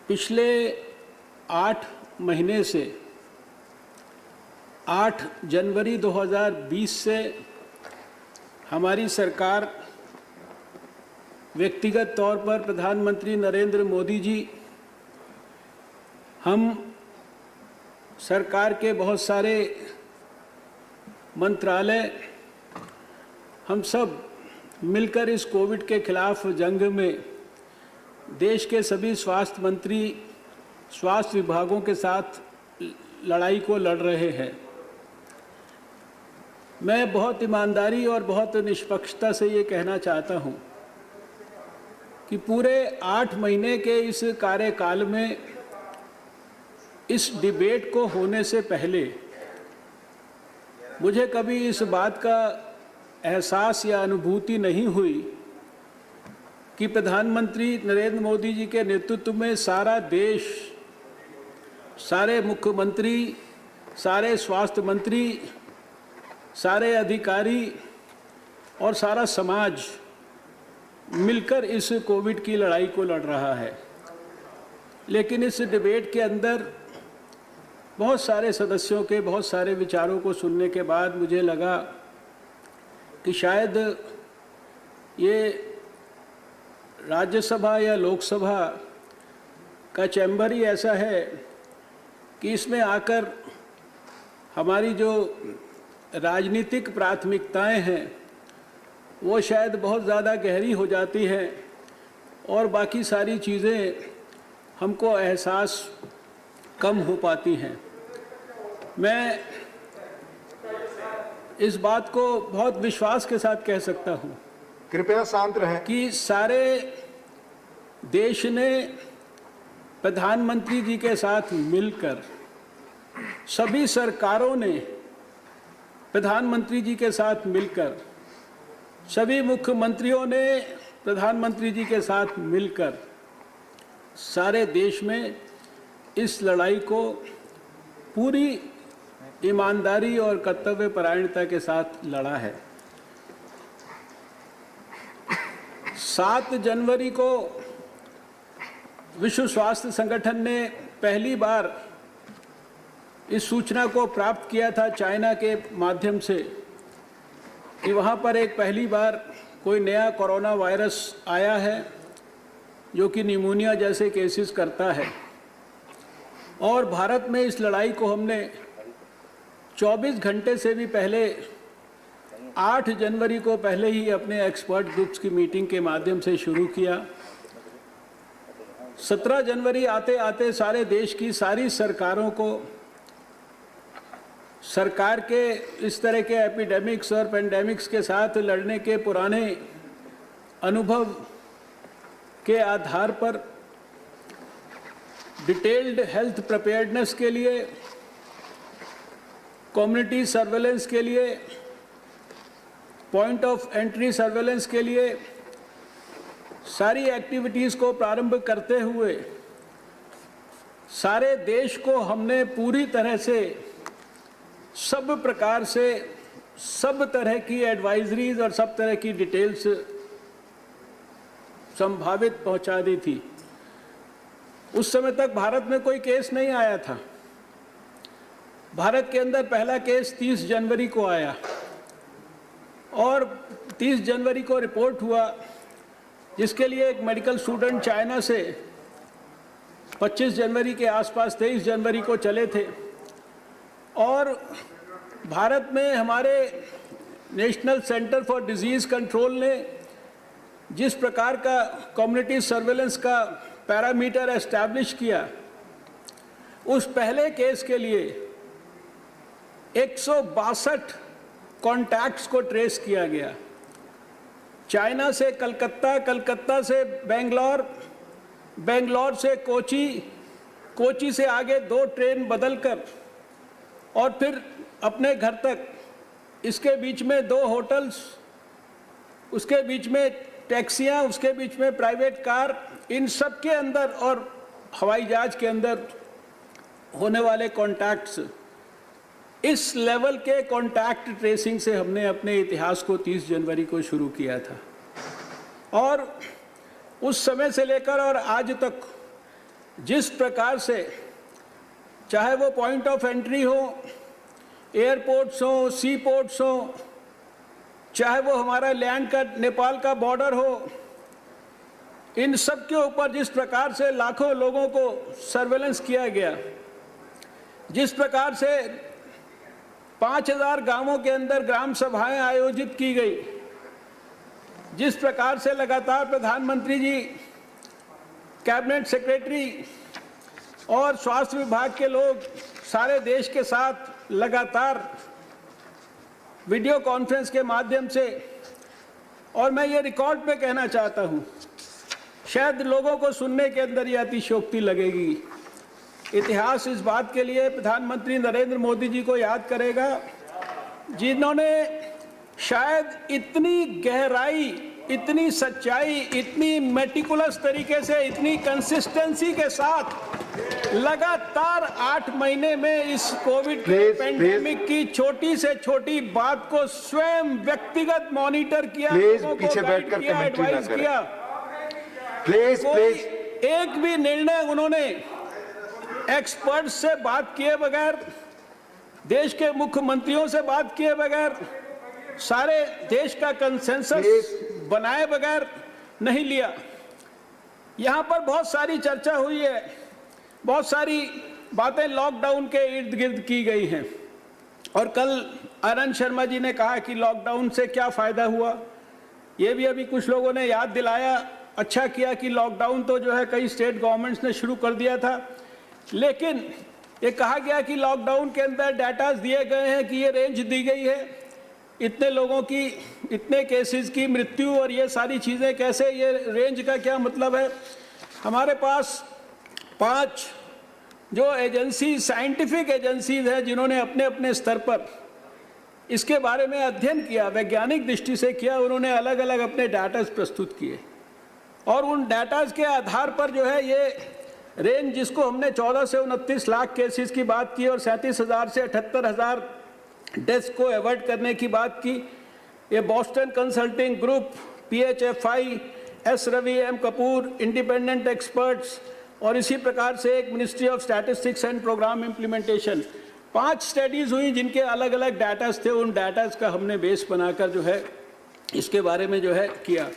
पिछले 8 महीने से 8 जनवरी 2020 से हमारी सरकार व्यक्तिगत तौर पर प्रधानमंत्री नरेंद्र मोदी जी, हम सरकार के बहुत सारे मंत्रालय, हम सब मिलकर इस कोविड के खिलाफ जंग में देश के सभी स्वास्थ्य मंत्री, स्वास्थ्य विभागों के साथ लड़ाई को लड़ रहे हैं। मैं बहुत ईमानदारी और बहुत निष्पक्षता से ये कहना चाहता हूँ कि पूरे 8 महीने के इस कार्यकाल में इस डिबेट को होने से पहले मुझे कभी इस बात का एहसास या अनुभूति नहीं हुई कि प्रधानमंत्री नरेंद्र मोदी जी के नेतृत्व में सारा देश, सारे मुख्यमंत्री, सारे स्वास्थ्य मंत्री, सारे अधिकारी और सारा समाज मिलकर इस कोविड की लड़ाई को लड़ रहा है। लेकिन इस डिबेट के अंदर बहुत सारे सदस्यों के बहुत सारे विचारों को सुनने के बाद मुझे लगा कि शायद ये राज्यसभा या लोकसभा का चैम्बर ही ऐसा है कि इसमें आकर हमारी जो राजनीतिक प्राथमिकताएं हैं वो शायद बहुत ज़्यादा गहरी हो जाती हैं और बाकी सारी चीज़ें हमको एहसास कम हो पाती हैं। मैं इस बात को बहुत विश्वास के साथ कह सकता हूँ, कृपया शांत रहें, कि सारे देश ने प्रधानमंत्री जी के साथ मिलकर, सभी सरकारों ने प्रधानमंत्री जी के साथ मिलकर, सभी मुख्यमंत्रियों ने प्रधानमंत्री जी के साथ मिलकर सारे देश में इस लड़ाई को पूरी ईमानदारी और कर्तव्यपरायणता के साथ लड़ा है। 7 जनवरी को विश्व स्वास्थ्य संगठन ने पहली बार इस सूचना को प्राप्त किया था चाइना के माध्यम से कि वहाँ पर एक पहली बार कोई नया कोरोना वायरस आया है जो कि निमोनिया जैसे केसेस करता है। और भारत में इस लड़ाई को हमने 24 घंटे से भी पहले 8 जनवरी को पहले ही अपने एक्सपर्ट ग्रुप्स की मीटिंग के माध्यम से शुरू किया। 17 जनवरी आते आते सारे देश की सारी सरकारों को सरकार के इस तरह के एपिडेमिक्स और पेंडेमिक्स के साथ लड़ने के पुराने अनुभव के आधार पर डिटेल्ड हेल्थ प्रिपेयर्डनेस के लिए, कम्युनिटी सर्वेलेंस के लिए, पॉइंट ऑफ एंट्री सर्वेलेंस के लिए सारी एक्टिविटीज़ को प्रारंभ करते हुए सारे देश को हमने पूरी तरह से सब प्रकार से सब तरह की एडवाइजरीज और सब तरह की डिटेल्स संभावित पहुंचा दी थी। उस समय तक भारत में कोई केस नहीं आया था। भारत के अंदर पहला केस 30 जनवरी को आया और 30 जनवरी को रिपोर्ट हुआ, जिसके लिए एक मेडिकल स्टूडेंट चाइना से 25 जनवरी के आसपास 23 जनवरी को चले थे। और भारत में हमारे national centre for disease control ने जिस प्रकार का कम्युनिटी सर्वेलेंस का पैरामीटर एस्टैब्लिश किया, उस पहले केस के लिए 162 कॉन्टैक्ट्स को ट्रेस किया गया। चाइना से कलकत्ता, कलकत्ता से बेंगलोर, बेंगलोर से कोची, कोची से आगे 2 ट्रेन बदलकर और फिर अपने घर तक, इसके बीच में 2 होटल्स, उसके बीच में टैक्सियां, उसके बीच में प्राइवेट कार, इन सब के अंदर और हवाई जहाज के अंदर होने वाले कॉन्टैक्ट्स, इस लेवल के कॉन्टैक्ट ट्रेसिंग से हमने अपने इतिहास को 30 जनवरी को शुरू किया था। और उस समय से लेकर और आज तक जिस प्रकार से चाहे वो पॉइंट ऑफ एंट्री हो, एयरपोर्ट्स हो, सी पोर्ट्स हो, चाहे वो हमारा लैंड का नेपाल का बॉर्डर हो, इन सब के ऊपर जिस प्रकार से लाखों लोगों को सर्वेलेंस किया गया, जिस प्रकार से 5000 गांवों के अंदर ग्राम सभाएं आयोजित की गई, जिस प्रकार से लगातार प्रधानमंत्री जी, कैबिनेट सेक्रेटरी और स्वास्थ्य विभाग के लोग सारे देश के साथ लगातार वीडियो कॉन्फ्रेंस के माध्यम से, और मैं ये रिकॉर्ड पे कहना चाहता हूँ, शायद लोगों को सुनने के अंदर ये अतिशयोक्ति लगेगी, इतिहास इस बात के लिए प्रधानमंत्री नरेंद्र मोदी जी को याद करेगा जिन्होंने शायद इतनी गहराई, इतनी सच्चाई, इतनी मेटिकुलस तरीके से, इतनी कंसिस्टेंसी के साथ लगातार 8 महीने में इस कोविड पेंडेमिक की छोटी से छोटी बात को स्वयं व्यक्तिगत मॉनिटर किया, पीछे बैठकर एडवाइस किया। एक भी निर्णय उन्होंने एक्सपर्ट से बात किए बगैर, देश के मुख्यमंत्रियों से बात किए बगैर, सारे देश का कंसेंसस बनाए बगैर नहीं लिया। यहाँ पर बहुत सारी चर्चा हुई है, बहुत सारी बातें लॉकडाउन के इर्द गिर्द की गई हैं, और कल आनंद शर्मा जी ने कहा कि लॉकडाउन से क्या फ़ायदा हुआ, ये भी अभी कुछ लोगों ने याद दिलाया। अच्छा किया कि लॉकडाउन तो जो है कई स्टेट गवर्नमेंट्स ने शुरू कर दिया था, लेकिन ये कहा गया कि लॉकडाउन के अंदर डाटाज दिए गए हैं कि ये रेंज दी गई है, इतने लोगों की, इतने केसेस की मृत्यु, और ये सारी चीज़ें कैसे, ये रेंज का क्या मतलब है। हमारे पास 5 जो एजेंसी, साइंटिफिक एजेंसीज हैं जिन्होंने अपने अपने स्तर पर इसके बारे में अध्ययन किया, वैज्ञानिक दृष्टि से किया, उन्होंने अलग अलग अपने डाटाज प्रस्तुत किए, और उन डाटाज के आधार पर जो है ये रेंज, जिसको हमने 14 से 29 लाख केसेस की बात की और 37,000 से 78,000 डेथ्स को अवॉइड करने की बात की, ये Boston consulting group, PHFI, S Ravi, M Kapoor, independent experts, और इसी प्रकार से एक ministry of statistics and programme implementation, 5 studies हुई जिनके अलग अलग डाटाज थे। उन डाटाज का हमने बेस बनाकर जो है इसके बारे में जो है किया।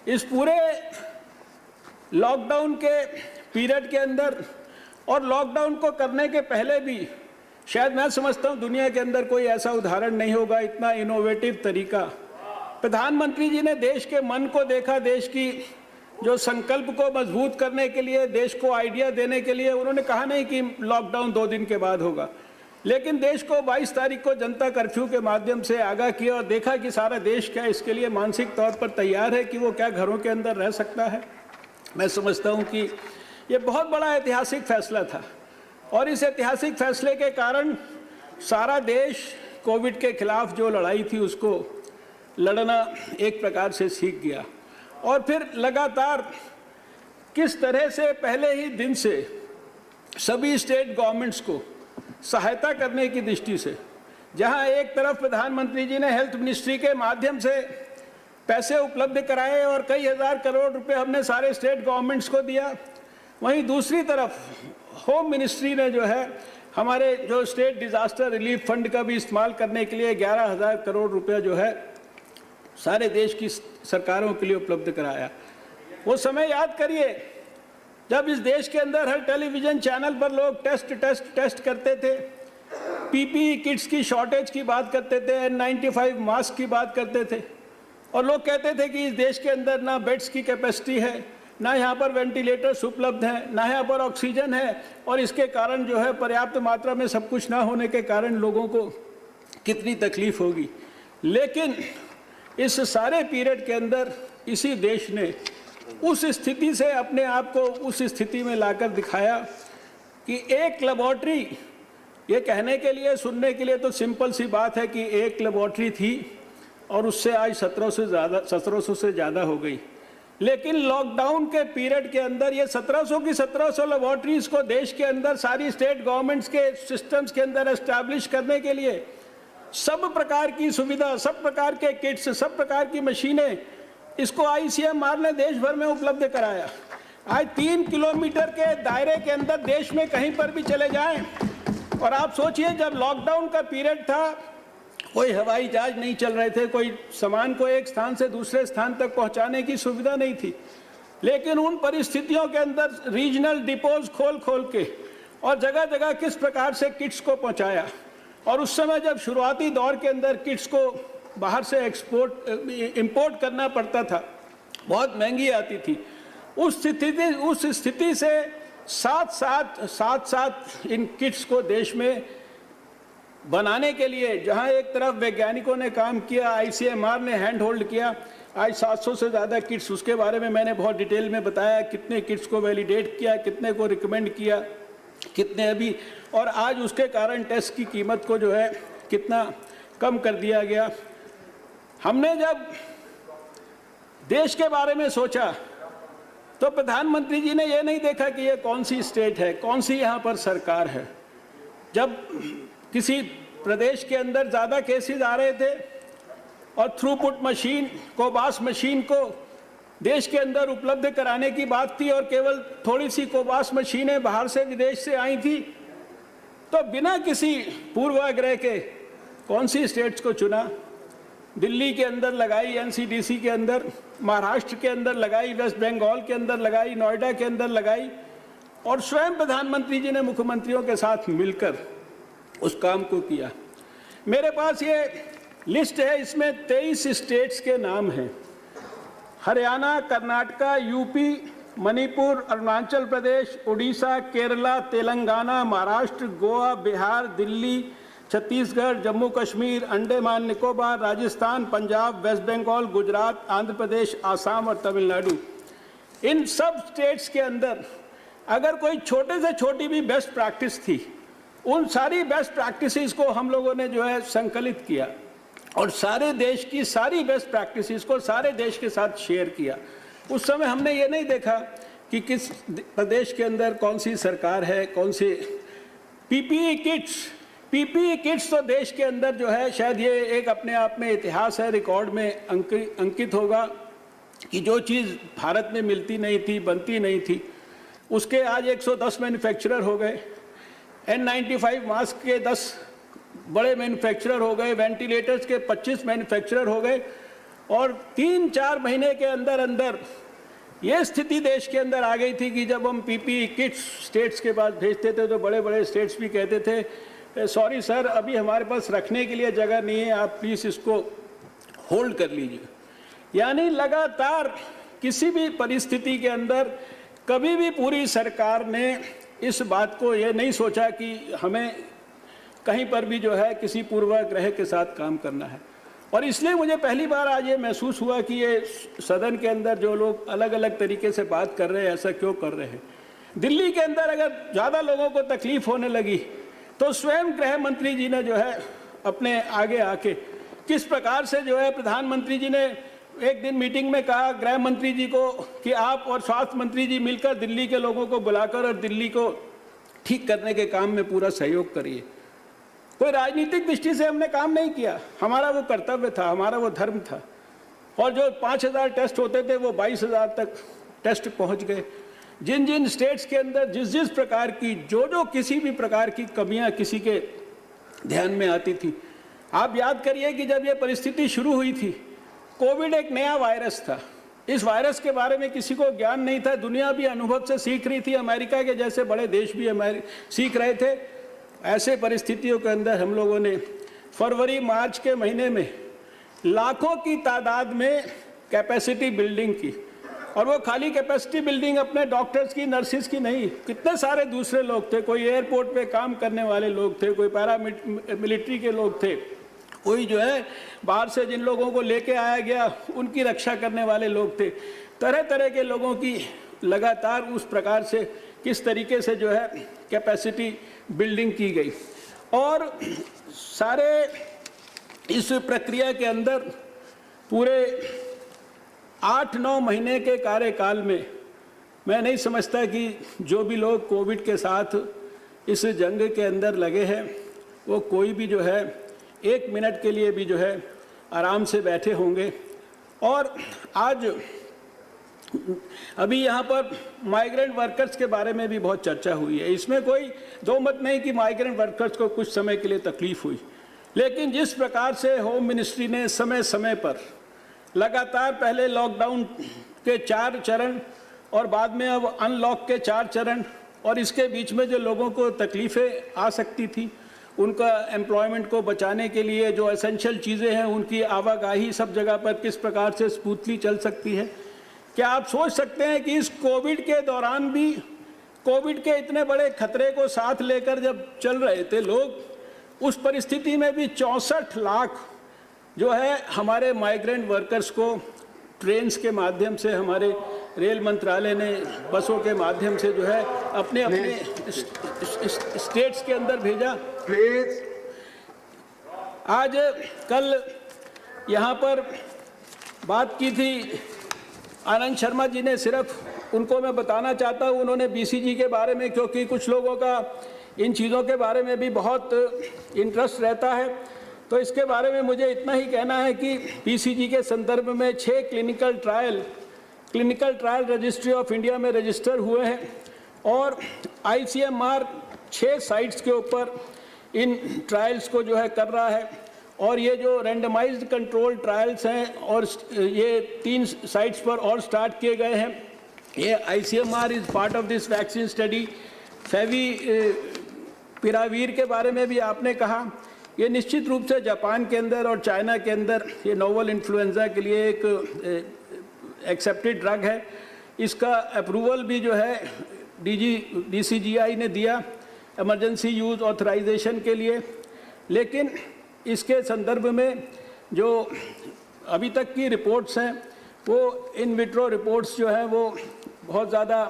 इस पूरे लॉकडाउन के पीरियड के अंदर और लॉकडाउन को करने के पहले भी शायद मैं समझता हूँ दुनिया के अंदर कोई ऐसा उदाहरण नहीं होगा, इतना इनोवेटिव तरीका। प्रधानमंत्री जी ने देश के मन को देखा, देश की जो संकल्प को मजबूत करने के लिए, देश को आइडिया देने के लिए उन्होंने कहा नहीं कि लॉकडाउन 2 दिन के बाद होगा, लेकिन देश को 22 तारीख को जनता कर्फ्यू के माध्यम से आगाह किया और देखा कि सारा देश क्या इसके लिए मानसिक तौर पर तैयार है कि वो क्या घरों के अंदर रह सकता है। मैं समझता हूँ कि ये बहुत बड़ा ऐतिहासिक फैसला था, और इस ऐतिहासिक फैसले के कारण सारा देश कोविड के खिलाफ जो लड़ाई थी उसको लड़ना एक प्रकार से सीख गया। और फिर लगातार किस तरह से पहले ही दिन से सभी स्टेट गवर्नमेंट्स को सहायता करने की दृष्टि से, जहां एक तरफ प्रधानमंत्री जी ने हेल्थ मिनिस्ट्री के माध्यम से पैसे उपलब्ध कराए और कई हज़ार करोड़ रुपए हमने सारे स्टेट गवर्नमेंट्स को दिया, वहीं दूसरी तरफ होम मिनिस्ट्री ने जो है हमारे जो स्टेट डिज़ास्टर रिलीफ फंड का भी इस्तेमाल करने के लिए 11,000 करोड़ रुपया जो है सारे देश की सरकारों के लिए उपलब्ध कराया। वो समय याद करिए जब इस देश के अंदर हर टेलीविज़न चैनल पर लोग टेस्ट करते थे, PPE किट्स की शॉर्टेज की बात करते थे, N95 मास्क की बात करते थे, और लोग कहते थे कि इस देश के अंदर ना बेड्स की कैपेसिटी है, ना यहाँ पर वेंटिलेटर्स उपलब्ध हैं, ना यहाँ पर ऑक्सीजन है, और इसके कारण जो है पर्याप्त मात्रा में सब कुछ ना होने के कारण लोगों को कितनी तकलीफ होगी। लेकिन इस सारे पीरियड के अंदर इसी देश ने उस स्थिति से अपने आप को उस स्थिति में लाकर दिखाया कि एक लेबॉर्ट्री, ये कहने के लिए, सुनने के लिए तो सिंपल सी बात है कि एक लेबॉर्ट्री थी और उससे आज 1700 से ज़्यादा हो गई, लेकिन लॉकडाउन के पीरियड के अंदर ये 1700 की 1700 लेबॉर्ट्रीज को देश के अंदर सारी स्टेट गवर्नमेंट्स के सिस्टम्स के अंदर एस्टैब्लिश करने के लिए सब प्रकार की सुविधा, सब प्रकार के किट्स, सब प्रकार की मशीनें, इसको ICMR ने देश भर में उपलब्ध कराया। आज 3 किलोमीटर के दायरे के अंदर देश में कहीं पर भी चले जाएं, और आप सोचिए जब लॉकडाउन का पीरियड था, कोई हवाई जहाज नहीं चल रहे थे, कोई सामान को एक स्थान से दूसरे स्थान तक पहुंचाने की सुविधा नहीं थी, लेकिन उन परिस्थितियों के अंदर रीजनल डिपोज खोल के और जगह जगह किस प्रकार से किट्स को पहुंचाया। और उस समय जब शुरुआती दौर के अंदर किट्स को बाहर से इंपोर्ट करना पड़ता था, बहुत महंगी आती थी, उस स्थिति से साथ इन किट्स को देश में बनाने के लिए, जहां एक तरफ वैज्ञानिकों ने काम किया, ICMR ने हैंड होल्ड किया, आज 700 से ज़्यादा किट्स, उसके बारे में मैंने बहुत डिटेल में बताया, कितने किट्स को वैलिडेट किया, कितने को रिकमेंड किया, कितने अभी, और आज उसके कारण टेस्ट की कीमत को जो है कितना कम कर दिया गया। हमने जब देश के बारे में सोचा तो प्रधानमंत्री जी ने यह नहीं देखा कि ये कौन सी स्टेट है, कौन सी यहाँ पर सरकार है। जब किसी प्रदेश के अंदर ज़्यादा केसेस आ रहे थे और थ्रूपुट मशीन, कोबास मशीन को देश के अंदर उपलब्ध कराने की बात थी, और केवल थोड़ी सी कोबास मशीनें बाहर से विदेश से आई थी, तो बिना किसी पूर्वाग्रह के कौन सी स्टेट्स को चुना, दिल्ली के अंदर लगाई, NCDC के अंदर, महाराष्ट्र के अंदर लगाई, वेस्ट बंगाल के अंदर लगाई, नोएडा के अंदर लगाई, और स्वयं प्रधानमंत्री जी ने मुख्यमंत्रियों के साथ मिलकर उस काम को किया। मेरे पास ये लिस्ट है, इसमें 23 स्टेट्स के नाम हैं। हरियाणा, कर्नाटका, यूपी, मणिपुर, अरुणाचल प्रदेश, उड़ीसा, केरला, तेलंगाना, महाराष्ट्र, गोवा, बिहार, दिल्ली, छत्तीसगढ़, जम्मू कश्मीर, अंडमान निकोबार, राजस्थान, पंजाब, वेस्ट बंगाल, गुजरात, आंध्र प्रदेश, आसाम और तमिलनाडु। इन सब स्टेट्स के अंदर अगर कोई छोटे से छोटी भी बेस्ट प्रैक्टिस थी, उन सारी बेस्ट प्रैक्टिसेस को हम लोगों ने जो है संकलित किया और सारे देश की सारी बेस्ट प्रैक्टिसेस को सारे देश के साथ शेयर किया। उस समय हमने ये नहीं देखा कि किस प्रदेश के अंदर कौन सी सरकार है, कौन सी पीपीई किट्स तो देश के अंदर जो है शायद ये एक अपने आप में इतिहास है, रिकॉर्ड में अंकित होगा कि जो चीज़ भारत में मिलती नहीं थी, बनती नहीं थी, उसके आज 110 मैन्युफैक्चरर हो गए। N95 मास्क के 10 बड़े मैन्युफैक्चरर हो गए, वेंटिलेटर्स के 25 मैन्युफैक्चरर हो गए, और 3-4 महीने के अंदर अंदर ये स्थिति देश के अंदर आ गई थी कि जब हम पीपीई किट्स स्टेट्स के पास भेजते थे तो बड़े बड़े स्टेट्स भी कहते थे सॉरी सर, अभी हमारे पास रखने के लिए जगह नहीं है, आप प्लीज़ इसको होल्ड कर लीजिए। यानी लगातार किसी भी परिस्थिति के अंदर कभी भी पूरी सरकार ने इस बात को ये नहीं सोचा कि हमें कहीं पर भी जो है किसी पूर्वाग्रह के साथ काम करना है। और इसलिए मुझे पहली बार आज ये महसूस हुआ कि ये सदन के अंदर जो लोग अलग अलग तरीके से बात कर रहे हैं, ऐसा क्यों कर रहे हैं। दिल्ली के अंदर अगर ज़्यादा लोगों को तकलीफ होने लगी तो स्वयं गृह मंत्री जी ने जो है अपने आगे आके किस प्रकार से जो है प्रधानमंत्री जी ने एक दिन मीटिंग में कहा गृह मंत्री जी को कि आप और स्वास्थ्य मंत्री जी मिलकर दिल्ली के लोगों को बुलाकर और दिल्ली को ठीक करने के काम में पूरा सहयोग करिए। कोई राजनीतिक दृष्टि से हमने काम नहीं किया, हमारा वो कर्तव्य था, हमारा वो धर्म था। और जो 5000 टेस्ट होते थे वो 22,000 तक टेस्ट पहुंच गए। जिन जिन स्टेट्स के अंदर जिस प्रकार की जो किसी भी प्रकार की कमियां किसी के ध्यान में आती थी, आप याद करिए कि जब ये परिस्थिति शुरू हुई थी, कोविड एक नया वायरस था, इस वायरस के बारे में किसी को ज्ञान नहीं था, दुनिया भी अनुभव से सीख रही थी, अमेरिका के जैसे बड़े देश भी सीख रहे थे। ऐसे परिस्थितियों के अंदर हम लोगों ने फरवरी मार्च के महीने में लाखों की तादाद में कैपेसिटी बिल्डिंग की, और वो खाली कैपेसिटी बिल्डिंग अपने डॉक्टर्स की, नर्सिस की नहीं, कितने सारे दूसरे लोग थे, कोई एयरपोर्ट पे काम करने वाले लोग थे, कोई पैरामिलिट्री के लोग थे, कोई जो है बाहर से जिन लोगों को लेके आया गया उनकी रक्षा करने वाले लोग थे। तरह तरह के लोगों की लगातार उस प्रकार से किस तरीके से जो है कैपेसिटी बिल्डिंग की गई। और सारे इस प्रक्रिया के अंदर पूरे 8-9 महीने के कार्यकाल में मैं नहीं समझता कि जो भी लोग कोविड के साथ इस जंग के अंदर लगे हैं वो कोई भी जो है 1 मिनट के लिए भी जो है आराम से बैठे होंगे। और आज अभी यहाँ पर माइग्रेंट वर्कर्स के बारे में भी बहुत चर्चा हुई है। इसमें कोई दो मत नहीं कि माइग्रेंट वर्कर्स को कुछ समय के लिए तकलीफ हुई, लेकिन जिस प्रकार से होम मिनिस्ट्री ने समय समय पर लगातार पहले लॉकडाउन के 4 चरण और बाद में अब अनलॉक के 4 चरण, और इसके बीच में जो लोगों को तकलीफ़ें आ सकती थी, उनका एम्प्लॉयमेंट को बचाने के लिए जो एसेंशियल चीज़ें हैं उनकी आवाजाही सब जगह पर किस प्रकार से स्मूथली चल सकती है। क्या आप सोच सकते हैं कि इस कोविड के दौरान भी, कोविड के इतने बड़े खतरे को साथ लेकर जब चल रहे थे लोग, उस परिस्थिति में भी 64 लाख जो है हमारे माइग्रेंट वर्कर्स को ट्रेन्स के माध्यम से, हमारे रेल मंत्रालय ने बसों के माध्यम से जो है अपने अपने स्टेट्स के अंदर भेजा। प्लीज। आज कल यहाँ पर बात की थी आनंद शर्मा जी ने, सिर्फ उनको मैं बताना चाहता हूँ, उन्होंने बीसीजी के बारे में, क्योंकि कुछ लोगों का इन चीज़ों के बारे में भी बहुत इंटरेस्ट रहता है, तो इसके बारे में मुझे इतना ही कहना है कि बीसीजी के संदर्भ में 6 clinical trial registry of India में रजिस्टर हुए हैं, और आईसीएमआर 6 साइट्स के ऊपर इन ट्रायल्स को जो है कर रहा है, और ये जो रैंडमाइज्ड कंट्रोल ट्रायल्स हैं और ये 3 साइट्स पर और स्टार्ट किए गए हैं। ये ICMR is part of this vaccine study. Favipiravir के बारे में भी आपने कहा, ये निश्चित रूप से जापान के अंदर और चाइना के अंदर ये नोवल इन्फ्लुएंजा के लिए एक एक्सेप्टेड ड्रग है। इसका अप्रूवल भी जो है डीसीजीआई ने दिया इमरजेंसी यूज़ ऑथराइजेशन के लिए, लेकिन इसके संदर्भ में जो अभी तक की रिपोर्ट्स हैं वो इन विट्रो रिपोर्ट्स जो है वो बहुत ज़्यादा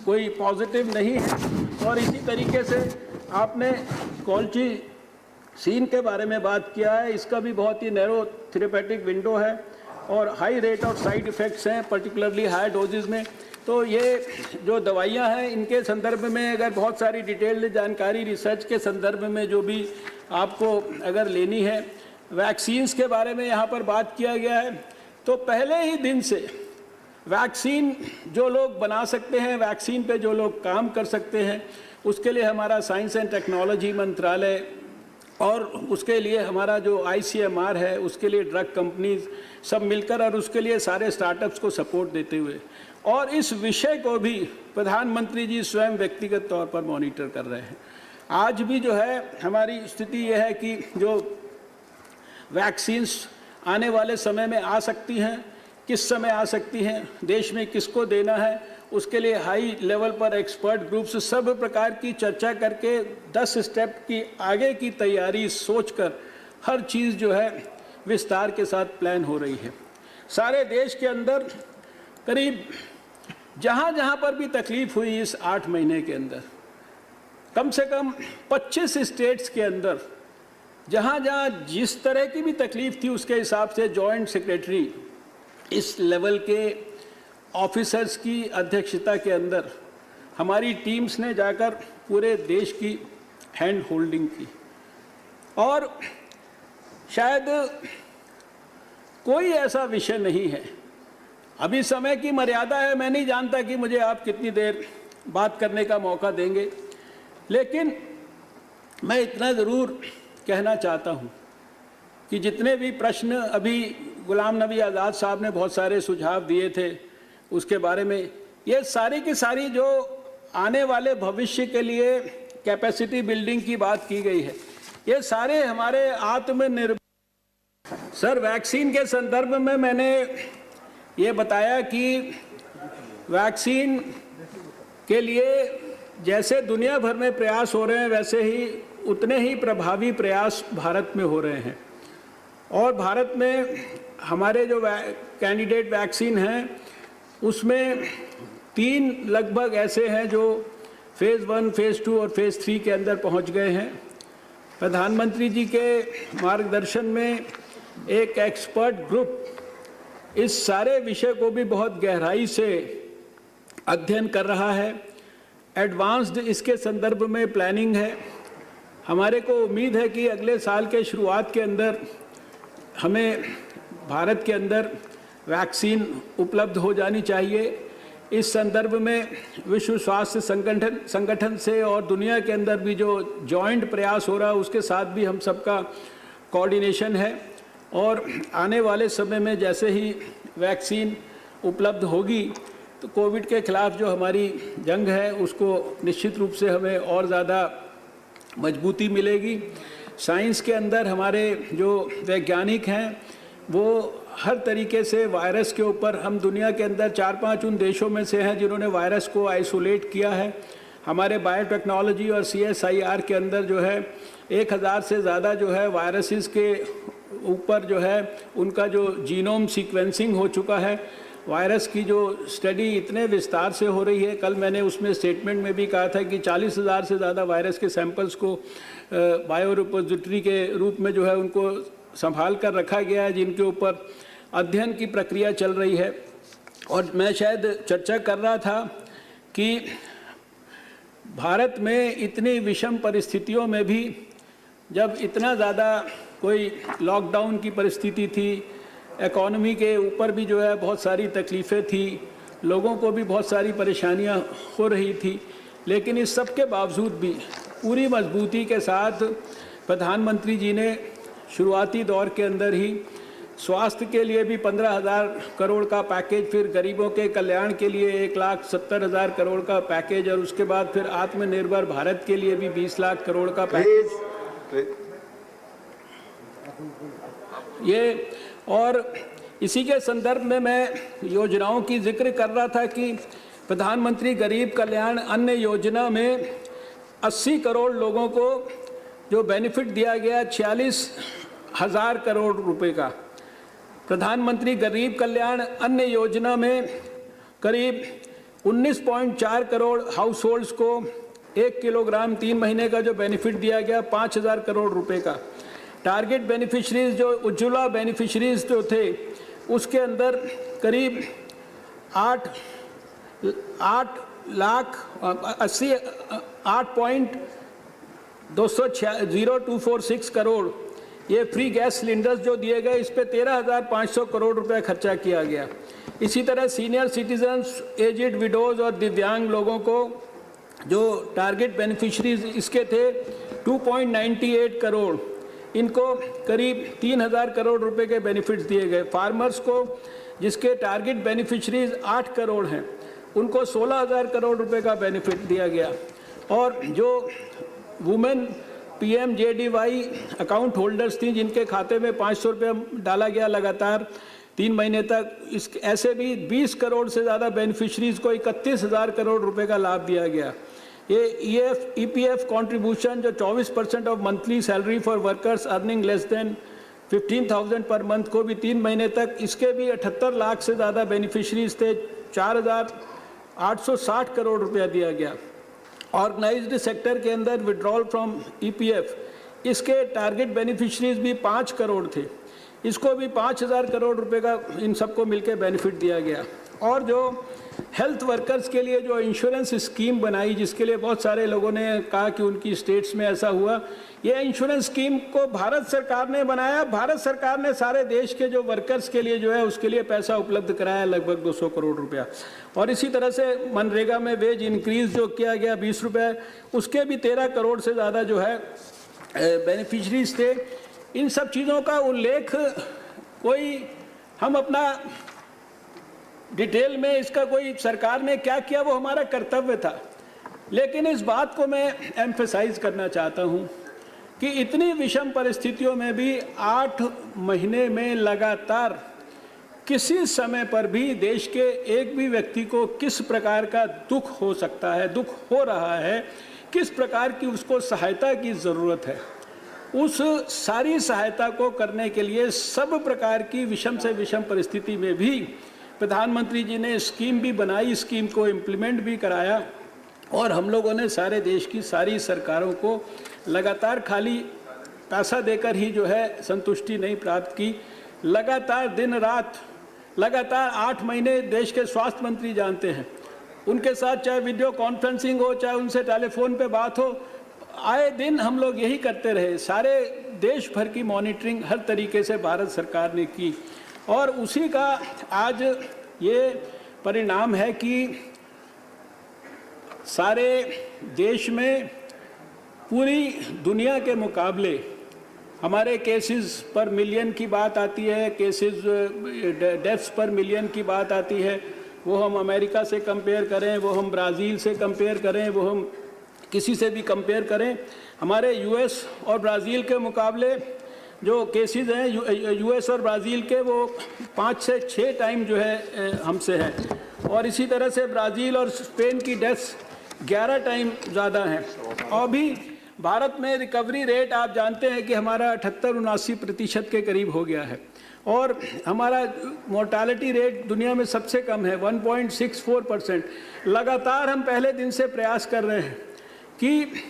कोई पॉजिटिव नहीं है। और इसी तरीके से आपने कॉल्ची सीन के बारे में बात किया है, इसका भी बहुत ही नैरो थेरेपेटिक विंडो है और high rate of side effects हैं, पर्टिकुलरली हाई डोजेज़ में। तो ये जो दवाइयाँ हैं इनके संदर्भ में अगर बहुत सारी डिटेल्ड जानकारी रिसर्च के संदर्भ में जो भी आपको अगर लेनी है, वैक्सीन्स के बारे में यहाँ पर बात किया गया है, तो पहले ही दिन से वैक्सीन जो लोग बना सकते हैं, वैक्सीन पे जो लोग काम कर सकते हैं, उसके लिए हमारा साइंस एंड टेक्नोलॉजी मंत्रालय और उसके लिए हमारा जो आईसीएमआर है, उसके लिए ड्रग कंपनीज सब मिलकर और उसके लिए सारे स्टार्टअप्स को सपोर्ट देते हुए, और इस विषय को भी प्रधानमंत्री जी स्वयं व्यक्तिगत तौर पर मॉनिटर कर रहे हैं। आज भी जो है हमारी स्थिति यह है कि जो वैक्सीन्स आने वाले समय में आ सकती हैं, किस समय आ सकती हैं, देश में किसको देना है, उसके लिए हाई लेवल पर एक्सपर्ट ग्रुप्स सब प्रकार की चर्चा करके 10 स्टेप की आगे की तैयारी सोचकर हर चीज़ जो है विस्तार के साथ प्लान हो रही है। सारे देश के अंदर करीब जहाँ पर भी तकलीफ हुई इस 8 महीने के अंदर, कम से कम 25 स्टेट्स के अंदर जहाँ जिस तरह की भी तकलीफ थी उसके हिसाब से जॉइंट सेक्रेटरी इस लेवल के ऑफिसर्स की अध्यक्षता के अंदर हमारी टीम्स ने जाकर पूरे देश की हैंड होल्डिंग की। और शायद कोई ऐसा विषय नहीं है, अभी समय की मर्यादा है, मैं नहीं जानता कि मुझे आप कितनी देर बात करने का मौका देंगे, लेकिन मैं इतना ज़रूर कहना चाहता हूँ कि जितने भी प्रश्न अभी गुलाम नबी आज़ाद साहब ने बहुत सारे सुझाव दिए थे उसके बारे में, ये सारी की सारी जो आने वाले भविष्य के लिए कैपेसिटी बिल्डिंग की बात की गई है, ये सारे हमारे आत्मनिर्भर। सर, वैक्सीन के संदर्भ में मैंने ये बताया कि वैक्सीन के लिए जैसे दुनिया भर में प्रयास हो रहे हैं वैसे ही उतने ही प्रभावी प्रयास भारत में हो रहे हैं। और भारत में हमारे जो कैंडिडेट वैक्सीन हैं उसमें 3 लगभग ऐसे हैं जो फेज़ 1, फेज़ 2 और फेज़ 3 के अंदर पहुंच गए हैं। प्रधानमंत्री जी के मार्गदर्शन में एक एक्सपर्ट ग्रुप इस सारे विषय को भी बहुत गहराई से अध्ययन कर रहा है। एडवांस्ड इसके संदर्भ में प्लानिंग है। हमारे को उम्मीद है कि अगले साल के शुरुआत के अंदर हमें भारत के अंदर वैक्सीन उपलब्ध हो जानी चाहिए। इस संदर्भ में विश्व स्वास्थ्य संगठन से और दुनिया के अंदर भी जो जॉइंट प्रयास हो रहा है उसके साथ भी हम सबका कोऑर्डिनेशन है और आने वाले समय में जैसे ही वैक्सीन उपलब्ध होगी तो कोविड के खिलाफ जो हमारी जंग है उसको निश्चित रूप से हमें और ज़्यादा मजबूती मिलेगी। साइंस के अंदर हमारे जो वैज्ञानिक हैं वो हर तरीके से वायरस के ऊपर, हम दुनिया के अंदर 4-5 उन देशों में से हैं जिन्होंने वायरस को आइसोलेट किया है। हमारे बायोटेक्नोलॉजी और CSIR के अंदर जो है 1000 से ज़्यादा जो है वायरसेस के ऊपर जो है उनका जो जीनोम सीक्वेंसिंग हो चुका है। वायरस की जो स्टडी इतने विस्तार से हो रही है, कल मैंने उसमें स्टेटमेंट में भी कहा था कि 40,000 से ज़्यादा वायरस के सैंपल्स को बायो रिपोजिटरी के रूप में जो है उनको संभाल कर रखा गया है, जिनके ऊपर अध्ययन की प्रक्रिया चल रही है। और मैं शायद चर्चा कर रहा था कि भारत में इतनी विषम परिस्थितियों में भी जब इतना ज़्यादा कोई लॉकडाउन की परिस्थिति थी, इकॉनमी के ऊपर भी जो है बहुत सारी तकलीफ़ें थी, लोगों को भी बहुत सारी परेशानियां हो रही थी, लेकिन इस सब के बावजूद भी पूरी मजबूती के साथ प्रधानमंत्री जी ने शुरुआती दौर के अंदर ही स्वास्थ्य के लिए भी 15,000 करोड़ का पैकेज, फिर गरीबों के कल्याण के लिए 1,70,000 करोड़ का पैकेज और उसके बाद फिर आत्मनिर्भर भारत के लिए भी 20 लाख करोड़ का पैकेज ये। और इसी के संदर्भ में मैं योजनाओं की जिक्र कर रहा था कि प्रधानमंत्री गरीब कल्याण अन्न योजना में 80 करोड़ लोगों को जो बेनिफिट दिया गया 46,000 करोड़ रुपए का। प्रधानमंत्री गरीब कल्याण अन्न योजना में करीब 19.4 करोड़ हाउस होल्ड्स को 1 किलोग्राम 3 महीने का जो बेनिफिट दिया गया 5,000 करोड़ रुपए का। टारगेट बेनिफिशरीज जो उज्ज्वला बेनिफिशरीज जो थे उसके अंदर करीब 8,80,0246 करोड़ ये फ्री गैस सिलेंडर्स जो दिए गए, इस पे 13,500 करोड़ रुपए खर्चा किया गया। इसी तरह सीनियर सिटीजन्स, एजिड विडोज और दिव्यांग लोगों को जो टारगेट बेनिफिशरीज इसके थे 2.98 करोड़, इनको करीब 3,000 करोड़ रुपए के बेनिफिट्स दिए गए। फार्मर्स को जिसके टारगेट बेनिफिशरीज 8 करोड़ हैं उनको 16,000 करोड़ रुपए का बेनिफिट दिया गया। और जो वुमेन PMJDY अकाउंट होल्डर्स थी जिनके खाते में 500 रुपये डाला गया लगातार 3 महीने तक, इस ऐसे भी 20 करोड़ से ज़्यादा बेनिफिशरीज को 31,000 करोड़ रुपए का लाभ दिया गया। ये EPF कंट्रीब्यूशन जो 24% of monthly salary for workers earning less than 15,000 per month को भी 3 महीने तक, इसके भी 78 लाख से ज़्यादा बेनिफिशरीज थे, 4,860 करोड़ रुपया दिया गया। ऑर्गेनाइज्ड सेक्टर के अंदर विड्रॉल फ्रॉम EPF, इसके टारगेट बेनिफिशरीज भी 5 करोड़ थे, इसको भी 5,000 करोड़ रुपए का इन सबको मिलकर बेनिफिट दिया गया। और जो हेल्थ वर्कर्स के लिए जो इंश्योरेंस स्कीम बनाई, जिसके लिए बहुत सारे लोगों ने कहा कि उनकी स्टेट्स में ऐसा हुआ, ये इंश्योरेंस स्कीम को भारत सरकार ने बनाया। भारत सरकार ने सारे देश के जो वर्कर्स के लिए जो है उसके लिए पैसा उपलब्ध कराया, लगभग 200 करोड़ रुपया। और इसी तरह से मनरेगा में वेज इंक्रीज जो किया गया 20 रुपये, उसके भी 13 करोड़ से ज़्यादा जो है बेनिफिशरीज थे। इन सब चीज़ों का उल्लेख कोई हम अपना डिटेल में इसका कोई सरकार ने क्या किया वो हमारा कर्तव्य था, लेकिन इस बात को मैं एम्फसाइज करना चाहता हूँ कि इतनी विषम परिस्थितियों में भी 8 महीने में लगातार किसी समय पर भी देश के एक भी व्यक्ति को किस प्रकार का दुख हो सकता है, दुख हो रहा है, किस प्रकार की उसको सहायता की ज़रूरत है, उस सारी सहायता को करने के लिए सब प्रकार की विषम से विषम परिस्थिति में भी प्रधानमंत्री जी ने स्कीम भी बनाई, स्कीम को इम्प्लीमेंट भी कराया। और हम लोगों ने सारे देश की सारी सरकारों को लगातार खाली पैसा देकर ही जो है संतुष्टि नहीं प्राप्त की, लगातार दिन रात लगातार 8 महीने देश के स्वास्थ्य मंत्री जानते हैं, उनके साथ चाहे वीडियो कॉन्फ्रेंसिंग हो, चाहे उनसे टेलीफोन पे बात हो, आए दिन हम लोग यही करते रहे। सारे देश भर की मॉनिटरिंग हर तरीके से भारत सरकार ने की और उसी का आज ये परिणाम है कि सारे देश में पूरी दुनिया के मुकाबले हमारे केसेस पर मिलियन की बात आती है, केसेस डेथ्स पर मिलियन की बात आती है, वो हम अमेरिका से कंपेयर करें, वो हम ब्राज़ील से कंपेयर करें, वो हम किसी से भी कंपेयर करें, हमारे यूएस और ब्राज़ील के मुकाबले जो केसेस हैं यूएस और ब्राज़ील के वो 5 से 6 टाइम जो है हमसे है। और इसी तरह से ब्राज़ील और स्पेन की डेथ्स 11 टाइम ज़्यादा हैं। और भी भारत में रिकवरी रेट आप जानते हैं कि हमारा 78-79% के करीब हो गया है और हमारा मोर्टालिटी रेट दुनिया में सबसे कम है 1.64%। लगातार हम पहले दिन से प्रयास कर रहे हैं कि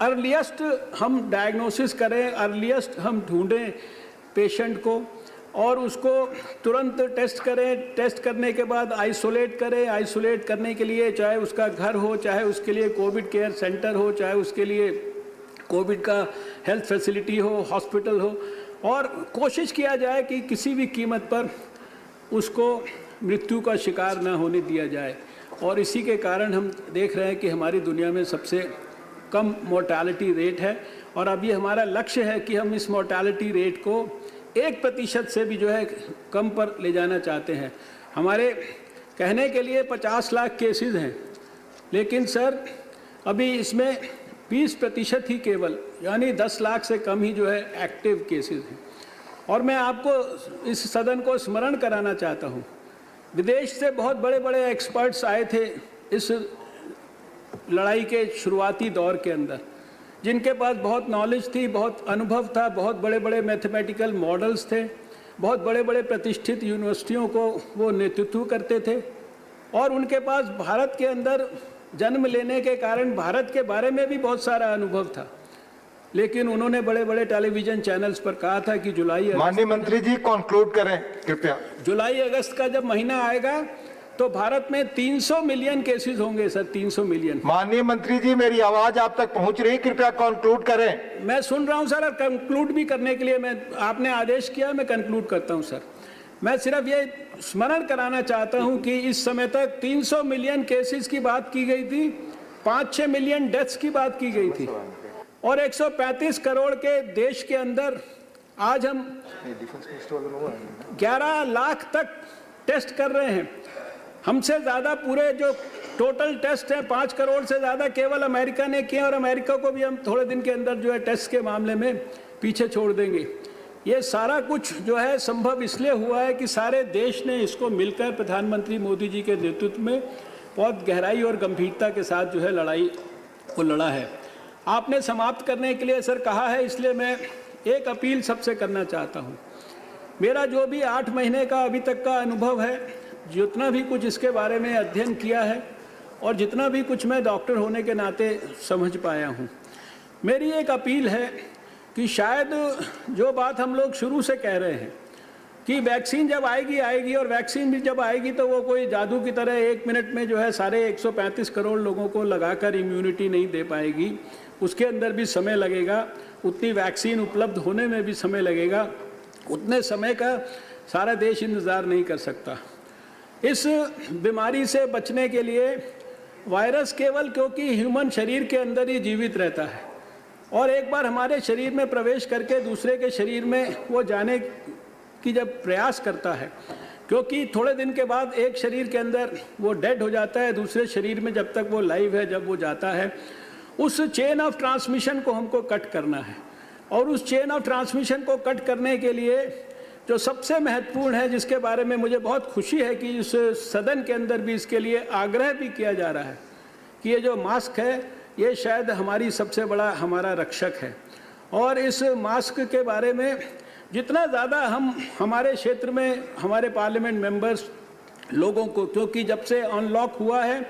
अर्लीस्ट हम डायग्नोसिस करें, अर्लीस्ट हम ढूंढें पेशेंट को और उसको तुरंत टेस्ट करें, टेस्ट करने के बाद आइसोलेट करें। आइसोलेट करने के लिए चाहे उसका घर हो, चाहे उसके लिए कोविड केयर सेंटर हो, चाहे उसके लिए कोविड का हेल्थ फैसिलिटी हो, हॉस्पिटल हो, और कोशिश किया जाए कि किसी भी कीमत पर उसको मृत्यु का शिकार ना होने दिया जाए। और इसी के कारण हम देख रहे हैं कि हमारी दुनिया में सबसे कम मोर्टालिटी रेट है और अभी हमारा लक्ष्य है कि हम इस मोर्टालिटी रेट को 1% से भी जो है कम पर ले जाना चाहते हैं। हमारे कहने के लिए 50 लाख केसेस हैं, लेकिन सर अभी इसमें 20% ही केवल, यानी 10 लाख से कम ही जो है एक्टिव केसेस हैं। और मैं आपको इस सदन को स्मरण कराना चाहता हूँ, विदेश से बहुत बड़े बड़े एक्सपर्ट्स आए थे इस लड़ाई के शुरुआती दौर के अंदर, जिनके पास बहुत नॉलेज थी, बहुत अनुभव था, बहुत बड़े बड़े मैथमेटिकल मॉडल्स थे, बहुत बड़े बड़े प्रतिष्ठित यूनिवर्सिटियों को वो नेतृत्व करते थे और उनके पास भारत के अंदर जन्म लेने के कारण भारत के बारे में भी बहुत सारा अनुभव था। लेकिन उन्होंने बड़े बड़े टेलीविजन चैनल्स पर कहा था कि माननीय मंत्री जी कंक्लूड करें कृपया। जुलाई अगस्त का जब महीना आएगा तो भारत में 300 मिलियन केसेस होंगे सर, 300 मिलियन। माननीय मंत्री जी मेरी आवाज आप तक पहुंच रही, कृपया कंक्लूड करें। मैं सुन रहा हूं सर, और कंक्लूड भी करने के लिए आपने आदेश किया, मैं कंक्लूड करता हूं सर। मैं सिर्फ ये स्मरण कराना चाहता हूं कि इस समय तक 300 मिलियन केसेस की बात की गई थी, 5-6 मिलियन डेथ्स की बात की गई थी और 135 करोड़ के देश के अंदर आज हम 11 लाख तक टेस्ट कर रहे हैं। हमसे ज़्यादा पूरे जो टोटल टेस्ट हैं 5 करोड़ से ज़्यादा केवल अमेरिका ने किए और अमेरिका को भी हम थोड़े दिन के अंदर जो है टेस्ट के मामले में पीछे छोड़ देंगे। ये सारा कुछ जो है संभव इसलिए हुआ है कि सारे देश ने इसको मिलकर प्रधानमंत्री मोदी जी के नेतृत्व में बहुत गहराई और गंभीरता के साथ जो है लड़ाई को लड़ा है। आपने समाप्त करने के लिए सर कहा है, इसलिए मैं एक अपील सबसे करना चाहता हूँ। मेरा जो भी 8 महीने का अभी तक का अनुभव है, जितना भी कुछ इसके बारे में अध्ययन किया है और जितना भी कुछ मैं डॉक्टर होने के नाते समझ पाया हूँ, मेरी एक अपील है कि शायद जो बात हम लोग शुरू से कह रहे हैं कि वैक्सीन जब आएगी और वैक्सीन भी जब आएगी तो वो कोई जादू की तरह 1 मिनट में जो है सारे 135 करोड़ लोगों को लगाकर इम्यूनिटी नहीं दे पाएगी। उसके अंदर भी समय लगेगा, उतनी वैक्सीन उपलब्ध होने में भी समय लगेगा, उतने समय का सारा देश इंतज़ार नहीं कर सकता। इस बीमारी से बचने के लिए वायरस केवल क्योंकि ह्यूमन शरीर के अंदर ही जीवित रहता है और एक बार हमारे शरीर में प्रवेश करके दूसरे के शरीर में वो जाने की जब प्रयास करता है, क्योंकि थोड़े दिन के बाद एक शरीर के अंदर वो डेड हो जाता है, दूसरे शरीर में जब तक वो लाइव है, जब वो जाता है, उस चेन ऑफ ट्रांसमिशन को हमको कट करना है। और उस चेन ऑफ ट्रांसमिशन को कट करने के लिए जो सबसे महत्वपूर्ण है, जिसके बारे में मुझे बहुत खुशी है कि इस सदन के अंदर भी इसके लिए आग्रह भी किया जा रहा है कि ये जो मास्क है ये शायद हमारी सबसे बड़ा हमारा रक्षक है। और इस मास्क के बारे में जितना ज़्यादा हम हमारे क्षेत्र में हमारे पार्लियामेंट मेंबर्स लोगों को, क्योंकि जब से अनलॉक हुआ है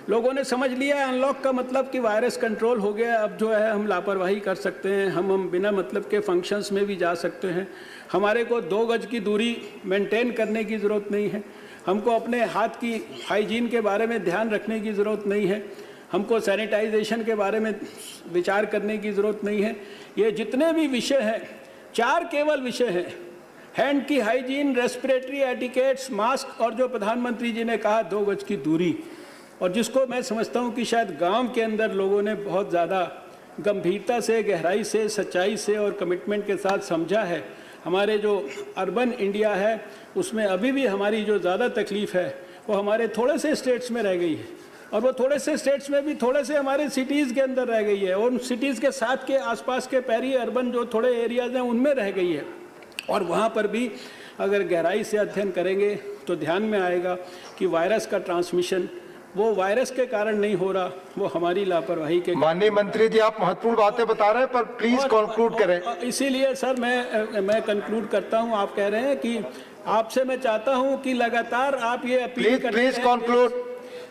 लोगों ने समझ लिया है अनलॉक का मतलब कि वायरस कंट्रोल हो गया, अब जो है हम लापरवाही कर सकते हैं, हम बिना मतलब के फंक्शंस में भी जा सकते हैं, हमारे को 2 गज की दूरी मेंटेन करने की ज़रूरत नहीं है, हमको अपने हाथ की हाइजीन के बारे में ध्यान रखने की ज़रूरत नहीं है, हमको सैनिटाइजेशन के बारे में विचार करने की ज़रूरत नहीं है। ये जितने भी विषय हैं, 4 केवल विषय हैं हैंड की हाइजीन, रेस्पिरेटरी एटिकेट्स, मास्क और जो प्रधानमंत्री जी ने कहा 2 गज की दूरी, और जिसको मैं समझता हूं कि शायद गांव के अंदर लोगों ने बहुत ज़्यादा गंभीरता से, गहराई से, सच्चाई से और कमिटमेंट के साथ समझा है। हमारे जो अर्बन इंडिया है उसमें अभी भी हमारी जो ज़्यादा तकलीफ़ है वो हमारे थोड़े से स्टेट्स में रह गई है, और वो थोड़े से स्टेट्स में भी थोड़े से हमारे सिटीज़ के अंदर रह गई है, और उन सिटीज़ के साथ के आसपास के पेरी अर्बन जो थोड़े एरियाज़ हैं उनमें रह गई है। और वहाँ पर भी अगर गहराई से अध्ययन करेंगे तो ध्यान में आएगा कि वायरस का ट्रांसमिशन वो वायरस के कारण नहीं हो रहा, वो हमारी लापरवाही के। माननीय मंत्री जी, आप महत्वपूर्ण बातें बता रहे हैं, पर प्लीज कंक्लूड करें। इसीलिए सर मैं कंक्लूड करता हूं। आप कह रहे हैं कि आपसे मैं चाहता हूं कि लगातार आप ये अपील प्लीज कंक्लूड।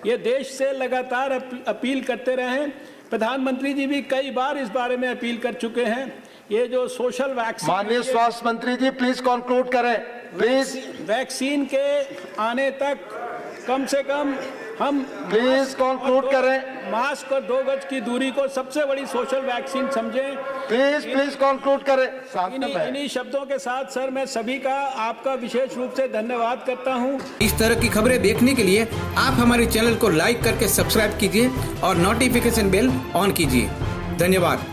ये देश से लगातार अपील करते रहें। प्रधानमंत्री जी भी कई बार इस बारे में अपील कर चुके हैं। ये जो सोशल वैक्सीन, माननीय स्वास्थ्य मंत्री जी प्लीज कंक्लूड करें, प्लीज। वैक्सीन के आने तक कम से कम हम प्लीज कंक्लूड करें। मास्क और 2 गज की दूरी को सबसे बड़ी सोशल वैक्सीन समझें। प्लीज कंक्लूड करें। इन्हीं शब्दों के साथ सर मैं सभी का, आपका विशेष रूप से धन्यवाद करता हूं। इस तरह की खबरें देखने के लिए आप हमारे चैनल को लाइक करके सब्सक्राइब कीजिए और नोटिफिकेशन बेल ऑन कीजिए। धन्यवाद।